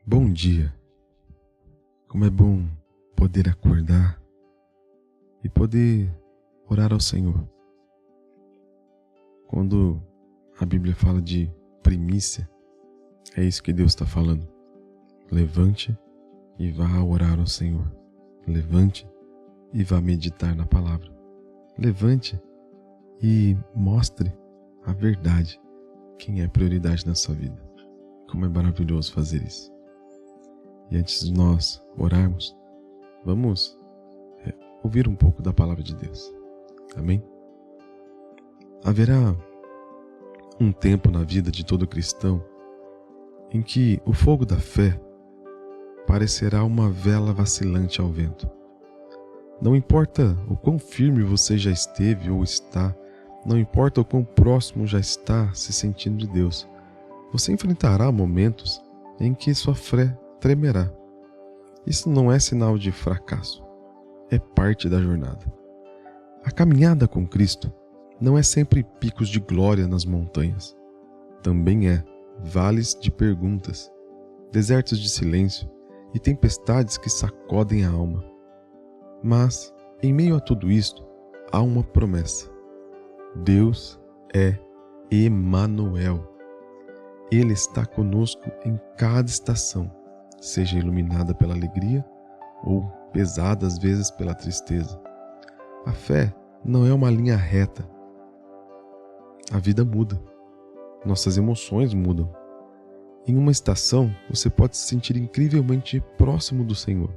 Bom dia. Como é bom poder acordar e poder orar ao Senhor. Quando a Bíblia fala de primícia, é isso que Deus está falando. Levante e vá orar ao Senhor. Levante e vá meditar na palavra. Levante e mostre a verdade, quem é prioridade na sua vida. Como é maravilhoso fazer isso. E antes de nós orarmos, vamos ouvir um pouco da palavra de Deus. Amém? Haverá um tempo na vida de todo cristão em que o fogo da fé parecerá uma vela vacilante ao vento. Não importa o quão firme você já esteve ou está, não importa o quão próximo já está se sentindo de Deus, você enfrentará momentos em que sua fé tremerá. Isso não é sinal de fracasso, é parte da jornada. A caminhada com Cristo não é sempre picos de glória nas montanhas. Também é vales de perguntas, desertos de silêncio e tempestades que sacodem a alma. Mas, em meio a tudo isto, há uma promessa. Deus é Emanuel. Ele está conosco em cada estação, seja iluminada pela alegria ou pesada às vezes pela tristeza. A fé não é uma linha reta. A vida muda. Nossas emoções mudam. Em uma estação, você pode se sentir incrivelmente próximo do Senhor,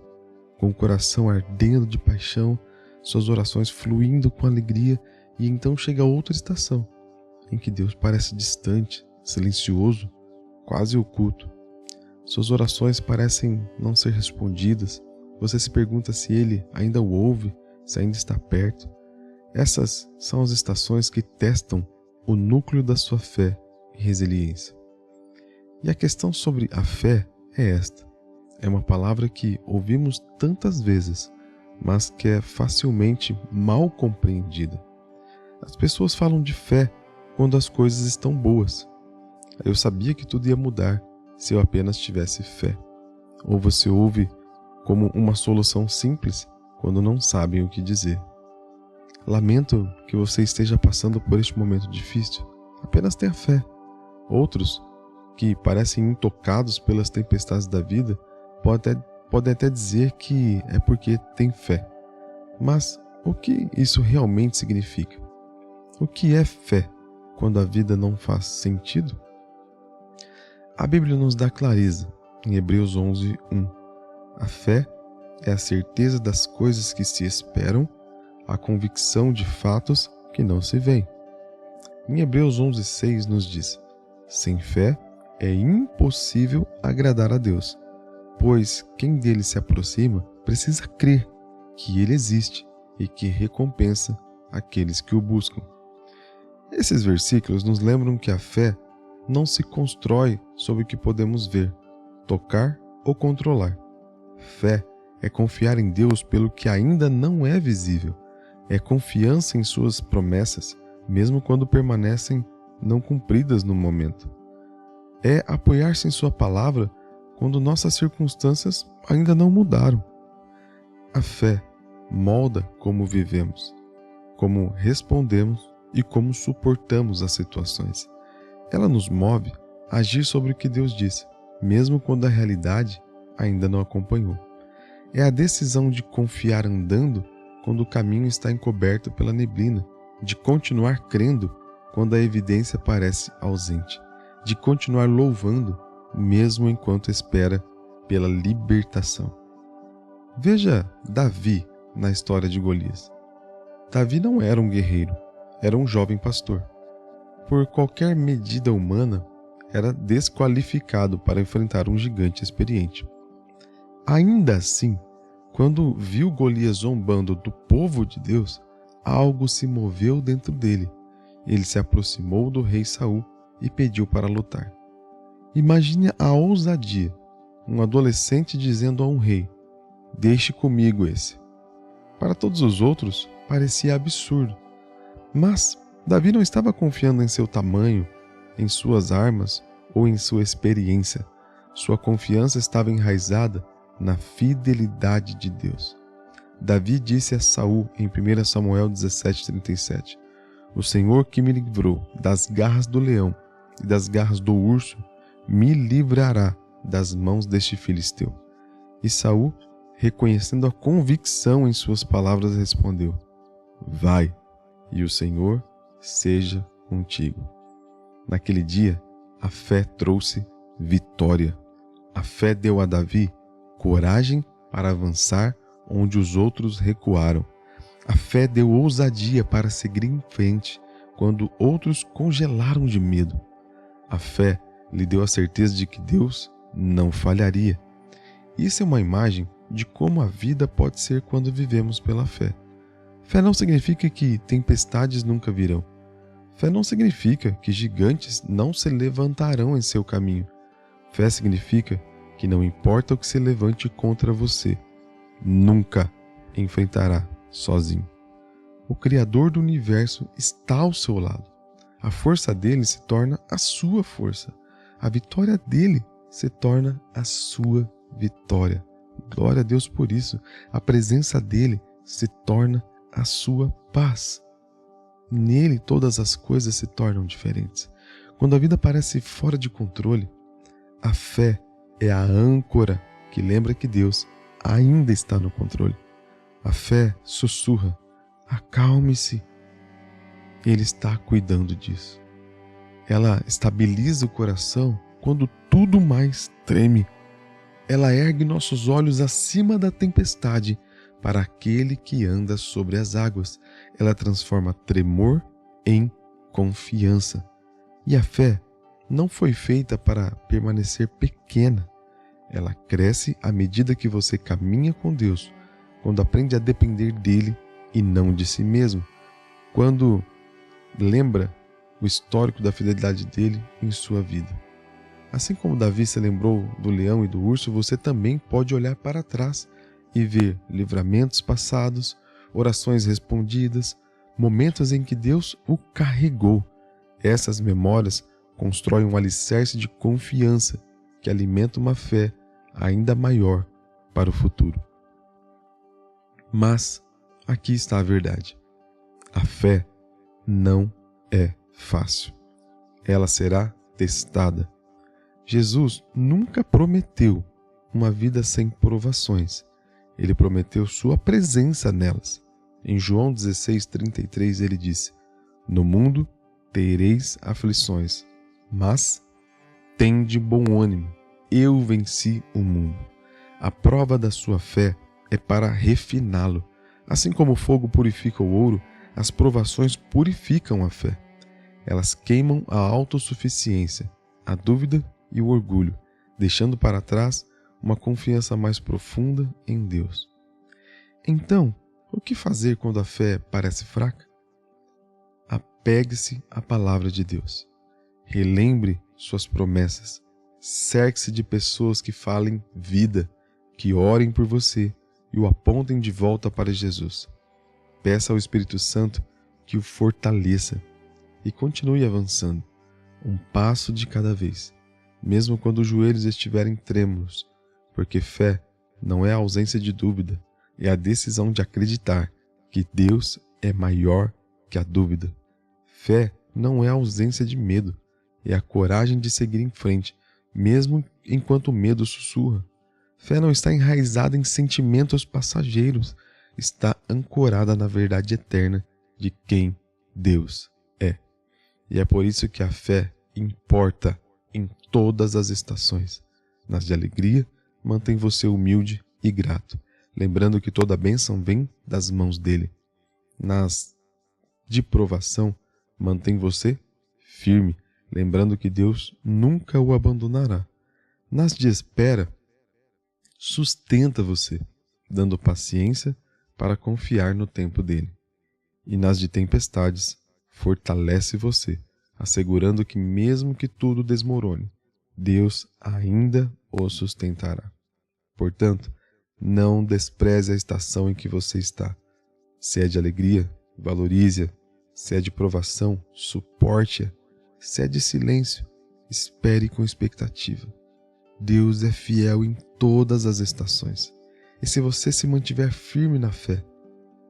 com o coração ardendo de paixão, suas orações fluindo com alegria, e então chega outra estação, em que Deus parece distante, silencioso, quase oculto. Suas orações parecem não ser respondidas. Você se pergunta se Ele ainda o ouve, se ainda está perto. Essas são as estações que testam o núcleo da sua fé e resiliência. E a questão sobre a fé é esta. É uma palavra que ouvimos tantas vezes, mas que é facilmente mal compreendida. As pessoas falam de fé quando as coisas estão boas. Eu sabia que tudo ia mudar se eu apenas tivesse fé. Ou você ouve como uma solução simples quando não sabem o que dizer. Lamento que você esteja passando por este momento difícil. Apenas tenha fé. Outros, que parecem intocados pelas tempestades da vida, podem até dizer que é porque tem fé. Mas o que isso realmente significa? O que é fé quando a vida não faz sentido? A Bíblia nos dá clareza em Hebreus 11:1. A fé é a certeza das coisas que se esperam, a convicção de fatos que não se veem. Em Hebreus 11:6 nos diz: sem fé é impossível agradar a Deus, pois quem dele se aproxima precisa crer que ele existe e que recompensa aqueles que o buscam. Esses versículos nos lembram que a fé não se constrói sobre o que podemos ver, tocar ou controlar. Fé é confiar em Deus pelo que ainda não é visível. É confiança em suas promessas, mesmo quando permanecem não cumpridas no momento. É apoiar-se em sua palavra quando nossas circunstâncias ainda não mudaram. A fé molda como vivemos, como respondemos e como suportamos as situações. Ela nos move a agir sobre o que Deus disse, mesmo quando a realidade ainda não acompanhou. É a decisão de confiar andando quando o caminho está encoberto pela neblina, de continuar crendo quando a evidência parece ausente, de continuar louvando mesmo enquanto espera pela libertação. Veja Davi na história de Golias. Davi não era um guerreiro, era um jovem pastor. Por qualquer medida humana, era desqualificado para enfrentar um gigante experiente. Ainda assim, quando viu Golias zombando do povo de Deus, algo se moveu dentro dele. Ele se aproximou do rei Saul e pediu para lutar. Imagine a ousadia, um adolescente dizendo a um rei: deixe comigo esse. Para todos os outros, parecia absurdo. Mas Davi não estava confiando em seu tamanho, em suas armas ou em sua experiência, Sua confiança estava enraizada na fidelidade de Deus. Davi disse a Saul em 1 Samuel 17:37: O Senhor que me livrou das garras do leão e das garras do urso, me livrará das mãos deste filisteu. E Saul, reconhecendo a convicção em suas palavras, respondeu: Vai, e o Senhor seja contigo. Naquele dia, a fé trouxe vitória. A fé deu a Davi coragem para avançar onde os outros recuaram. A fé deu ousadia para seguir em frente quando outros congelaram de medo. A fé lhe deu a certeza de que Deus não falharia. Isso é uma imagem de como a vida pode ser quando vivemos pela fé. Fé não significa que tempestades nunca virão. Fé não significa que gigantes não se levantarão em seu caminho. Fé significa que não importa o que se levante contra você, nunca enfrentará sozinho. O Criador do universo está ao seu lado. A força dele se torna a sua força. A vitória dele se torna a sua vitória. Glória a Deus por isso. A presença dele se torna a sua paz. Nele todas as coisas se tornam diferentes. Quando a vida parece fora de controle, a fé é a âncora que lembra que Deus ainda está no controle. A fé sussurra: acalme-se, Ele está cuidando disso. Ela estabiliza o coração quando tudo mais treme. Ela ergue nossos olhos acima da tempestade para aquele que anda sobre as águas. Ela transforma tremor em confiança. E a fé não foi feita para permanecer pequena. Ela cresce à medida que você caminha com Deus, quando aprende a depender dele e não de si mesmo, quando lembra o histórico da fidelidade dele em sua vida. Assim como Davi se lembrou do leão e do urso, você também pode olhar para trás e ver livramentos passados, orações respondidas, momentos em que Deus o carregou. Essas memórias constroem um alicerce de confiança que alimenta uma fé ainda maior para o futuro. Mas aqui está a verdade. A fé não é fácil. Ela será testada. Jesus nunca prometeu uma vida sem provações. Ele prometeu sua presença nelas. Em João 16:33 ele disse: No mundo tereis aflições, mas tende bom ânimo, eu venci o mundo. A prova da sua fé é para refiná-lo. Assim como o fogo purifica o ouro, as provações purificam a fé. Elas queimam a autossuficiência, a dúvida e o orgulho, deixando para trás uma confiança mais profunda em Deus. Então, o que fazer quando a fé parece fraca? Apegue-se à palavra de Deus. Relembre suas promessas. Cerque-se de pessoas que falem vida, que orem por você e o apontem de volta para Jesus. Peça ao Espírito Santo que o fortaleça e continue avançando, um passo de cada vez, mesmo quando os joelhos estiverem trêmulos, porque fé não é a ausência de dúvida, é a decisão de acreditar que Deus é maior que a dúvida. Fé não é a ausência de medo, é a coragem de seguir em frente, mesmo enquanto o medo sussurra. Fé não está enraizada em sentimentos passageiros, está ancorada na verdade eterna de quem Deus é. E é por isso que a fé importa em todas as estações. Nas de alegria, mantém você humilde e grato, lembrando que toda bênção vem das mãos dele. Nas de provação, mantém você firme, lembrando que Deus nunca o abandonará. Nas de espera, sustenta você, dando paciência para confiar no tempo dele. E nas de tempestades, fortalece você, assegurando que mesmo que tudo desmorone, Deus ainda o sustentará. Portanto, não despreze a estação em que você está. Se é de alegria, valorize-a. Se é de provação, suporte-a. Se é de silêncio, espere com expectativa. Deus é fiel em todas as estações. E se você se mantiver firme na fé,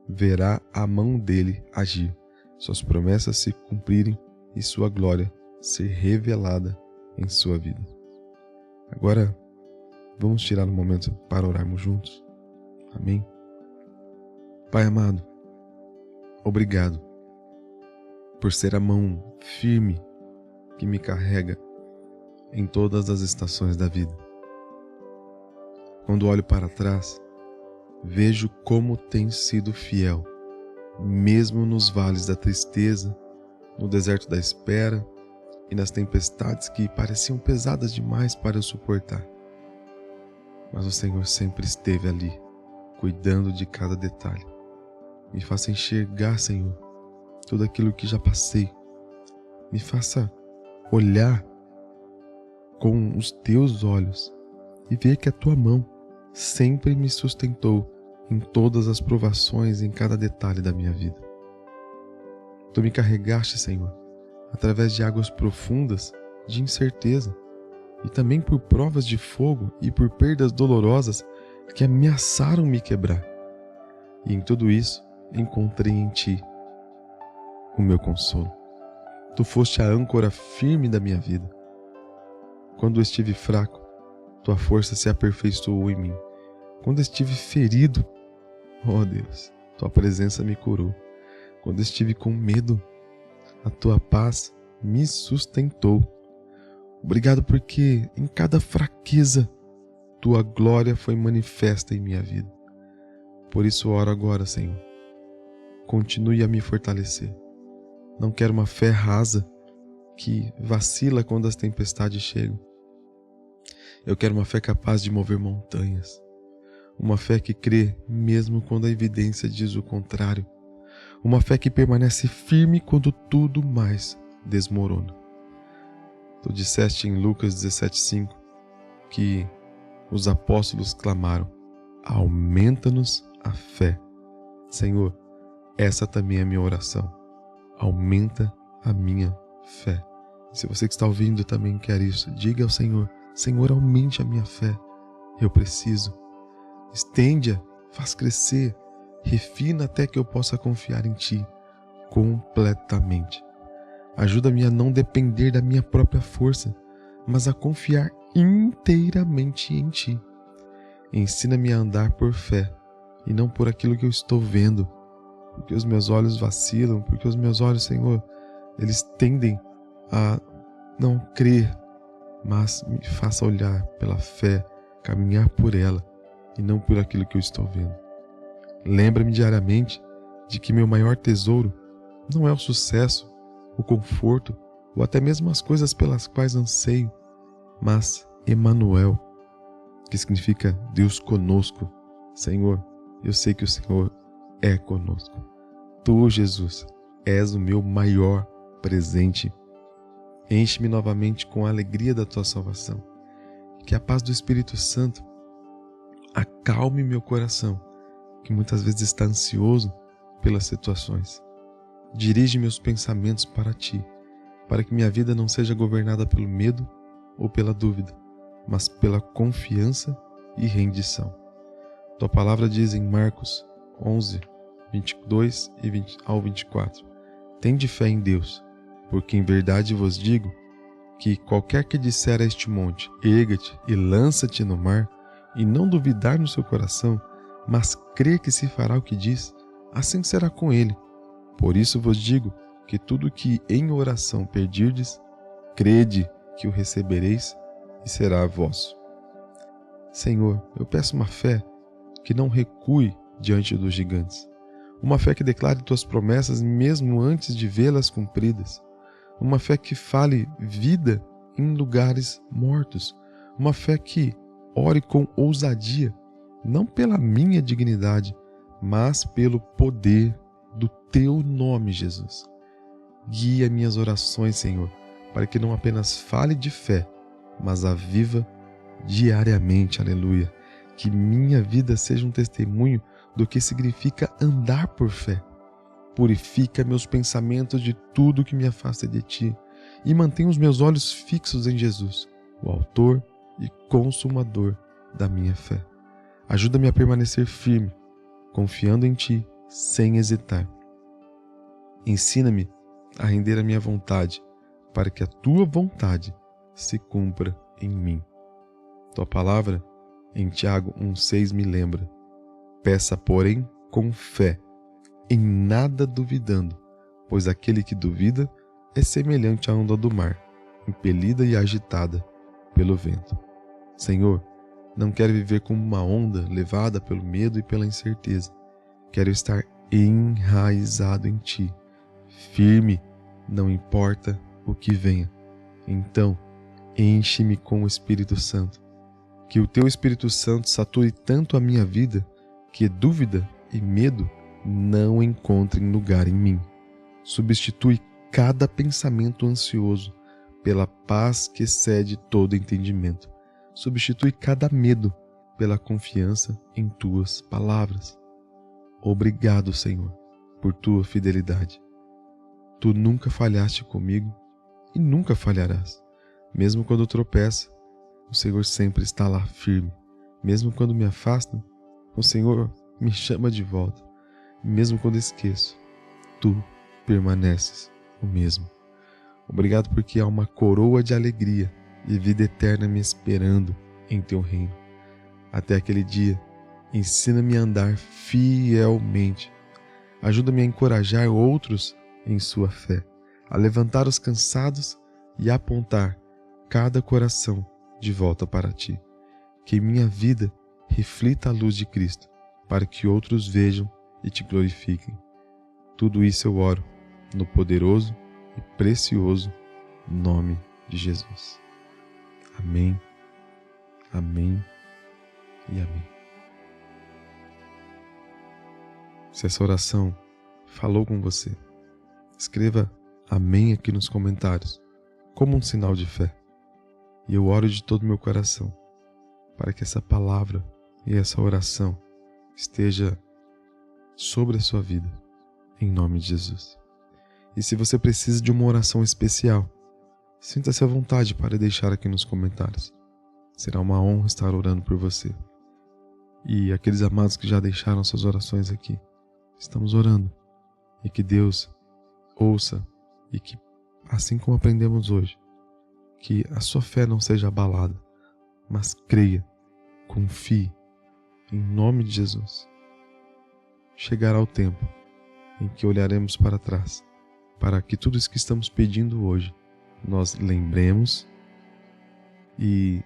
verá a mão dele agir, suas promessas se cumprirem e sua glória ser revelada em sua vida. Agora, vamos tirar um momento para orarmos juntos. Amém? Pai amado, obrigado por ser a mão firme que me carrega em todas as estações da vida. Quando olho para trás, vejo como tens sido fiel, mesmo nos vales da tristeza, no deserto da espera e nas tempestades que pareciam pesadas demais para eu suportar. Mas o Senhor sempre esteve ali, cuidando de cada detalhe. Me faça enxergar, Senhor, tudo aquilo que já passei. Me faça olhar com os teus olhos e ver que a tua mão sempre me sustentou em todas as provações, em cada detalhe da minha vida. Tu me carregaste, Senhor, através de águas profundas de incerteza e também por provas de fogo e por perdas dolorosas que ameaçaram me quebrar. E em tudo isso encontrei em Ti o meu consolo. Tu foste a âncora firme da minha vida. Quando estive fraco, Tua força se aperfeiçoou em mim. Quando estive ferido, ó Deus, Tua presença me curou. Quando estive com medo, a Tua paz me sustentou. Obrigado porque em cada fraqueza, Tua glória foi manifesta em minha vida. Por isso oro agora, Senhor. Continue a me fortalecer. Não quero uma fé rasa que vacila quando as tempestades chegam. Eu quero uma fé capaz de mover montanhas. Uma fé que crê mesmo quando a evidência diz o contrário. Uma fé que permanece firme quando tudo mais desmorona. Tu disseste em Lucas 17,5 que os apóstolos clamaram: aumenta-nos a fé. Senhor, essa também é a minha oração. Aumenta a minha fé. E se você que está ouvindo também quer isso, diga ao Senhor: Senhor, aumente a minha fé. Eu preciso. Estende-a, faz crescer, refina até que eu possa confiar em Ti completamente. Ajuda-me a não depender da minha própria força, mas a confiar inteiramente em Ti. Ensina-me a andar por fé e não por aquilo que eu estou vendo, porque os meus olhos vacilam, porque os meus olhos, Senhor, eles tendem a não crer, mas me faça olhar pela fé, caminhar por ela e não por aquilo que eu estou vendo. Lembra-me diariamente de que meu maior tesouro não é o sucesso, o conforto ou até mesmo as coisas pelas quais anseio, mas Emanuel, que significa Deus conosco. Senhor, eu sei que o Senhor é conosco. Tu, Jesus, és o meu maior presente. Enche-me novamente com a alegria da Tua salvação. Que a paz do Espírito Santo acalme meu coração, que muitas vezes está ansioso pelas situações. Dirige meus pensamentos para Ti, para que minha vida não seja governada pelo medo ou pela dúvida, mas pela confiança e rendição. Tua palavra diz em Marcos 11, 22 ao 24: Tende fé em Deus, porque em verdade vos digo que qualquer que disser a este monte: erga-te e lança-te no mar, e não duvidar no seu coração, mas crer que se fará o que diz, assim será com ele. Por isso vos digo que tudo que em oração pedirdes, crede que o recebereis e será vosso. Senhor, eu peço uma fé que não recue diante dos gigantes, uma fé que declare Tuas promessas mesmo antes de vê-las cumpridas, uma fé que fale vida em lugares mortos, uma fé que ore com ousadia, não pela minha dignidade, mas pelo poder do Teu nome, Jesus. Guia minhas orações, Senhor, para que não apenas fale de fé, mas a viva diariamente, aleluia. Que minha vida seja um testemunho do que significa andar por fé. Purifica meus pensamentos de tudo que me afasta de Ti e mantenha os meus olhos fixos em Jesus, o autor e consumador da minha fé. Ajuda-me a permanecer firme, confiando em Ti, sem hesitar. Ensina-me a render a minha vontade, para que a Tua vontade se cumpra em mim. Tua palavra, em Tiago 1,6 me lembra: peça, porém, com fé, em nada duvidando, pois aquele que duvida é semelhante à onda do mar, impelida e agitada pelo vento. Senhor, não quero viver como uma onda levada pelo medo e pela incerteza. Quero estar enraizado em Ti, firme, não importa o que venha. Então, enche-me com o Espírito Santo. Que o Teu Espírito Santo sature tanto a minha vida que dúvida e medo não encontrem lugar em mim. Substitui cada pensamento ansioso pela paz que excede todo entendimento. Substitui cada medo pela confiança em Tuas palavras. Obrigado, Senhor, por Tua fidelidade. Tu nunca falhaste comigo e nunca falharás. Mesmo quando tropeço, o Senhor sempre está lá firme. Mesmo quando me afastam, o Senhor me chama de volta. E mesmo quando esqueço, Tu permaneces o mesmo. Obrigado porque há uma coroa de alegria e vida eterna me esperando em Teu reino. Até aquele dia, ensina-me a andar fielmente. Ajuda-me a encorajar outros em sua fé, a levantar os cansados e a apontar cada coração de volta para Ti. Que minha vida reflita a luz de Cristo, para que outros vejam e Te glorifiquem. Tudo isso eu oro no poderoso e precioso nome de Jesus. Amém, amém e amém. Se essa oração falou com você, escreva amém aqui nos comentários, como um sinal de fé. E eu oro de todo o meu coração para que essa palavra e essa oração esteja sobre a sua vida, em nome de Jesus. E se você precisa de uma oração especial, sinta-se à vontade para deixar aqui nos comentários. Será uma honra estar orando por você. E aqueles amados que já deixaram suas orações aqui, estamos orando. E que Deus ouça e que, assim como aprendemos hoje, que a sua fé não seja abalada, mas creia, confie, em nome de Jesus. Chegará o tempo em que olharemos para trás, para que tudo isso que estamos pedindo hoje, nós lembremos e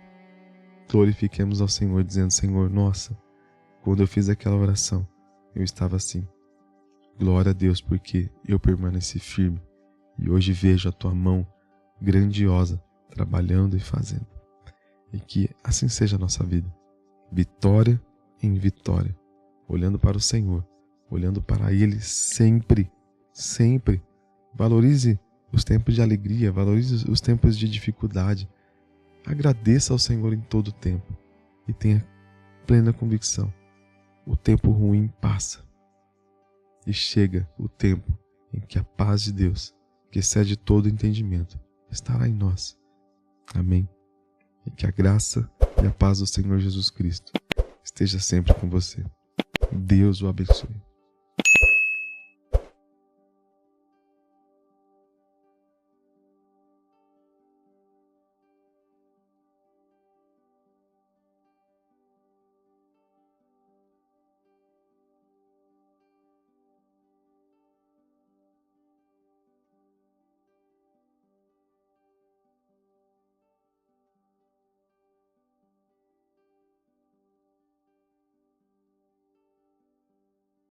glorifiquemos ao Senhor, dizendo: Senhor, nossa, quando eu fiz aquela oração, eu estava assim. Glória a Deus, porque eu permaneci firme e hoje vejo a Tua mão grandiosa trabalhando e fazendo. E que assim seja a nossa vida, vitória em vitória, olhando para o Senhor, olhando para Ele sempre, sempre. Valorize os tempos de alegria, valorize os tempos de dificuldade. Agradeça ao Senhor em todo o tempo e tenha plena convicção: o tempo ruim passa e chega o tempo em que a paz de Deus, que excede todo entendimento, estará em nós. Amém. E que a graça e a paz do Senhor Jesus Cristo esteja sempre com você. Deus o abençoe.